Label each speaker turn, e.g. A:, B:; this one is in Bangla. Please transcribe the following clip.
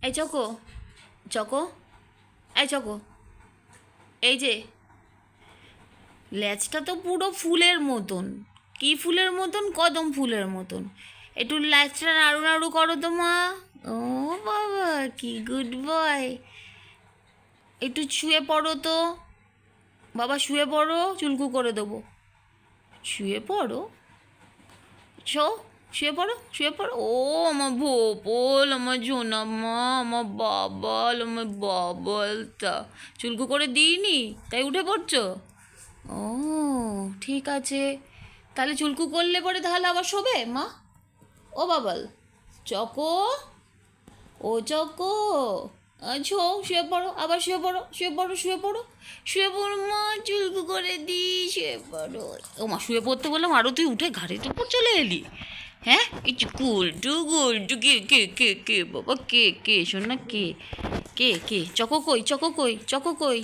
A: এই চকো, চকো, এই চকো, এই যে লেজটা তো পুরো ফুলের মতন। কি ফুলের মতন? কদম ফুলের মতন। একটু লেজটা নাড়ু নাড়ু করো তো মা। ও বাবা, কি গুড বয়। একটু শুয়ে পড়ো তো বাবা, শুয়ে পড়ো, চুলকু করে দেবো। শুয়ে পড়ো, শো, শুয়ে পড়ো, শুয়ে পড়ো। ও আমার ভোপল, আমার জোনাম্মা, আমার বাবাল, আমার বাবালটা চুলকু করে দিইনি, তাই উঠে পড়ছো? ও ঠিক আছে, তাহলে চুলকু করলে পরে তাহলে আবার শোবে মা। ও বাবাল, চকো, ও চকো, আছো, শুয়ে পড়ো, আবার শুয়ে পড়ো, শুয়ে পড়ো, শুয়ে পড়ো, শুয়ে পড়ো মা, চুলকু করে দি, শুয়ে পড়ো। ও মা, শুয়ে পড়তে বললাম আরও তুই উঠে ঘাড়ির উপর চলে এলি। হ্যাঁ, এই গুলটু গুলটু, কে কে কে কে বাবা, কে কে শোন না, কে কে কে, চকো কই, চকো কই, চকো কই।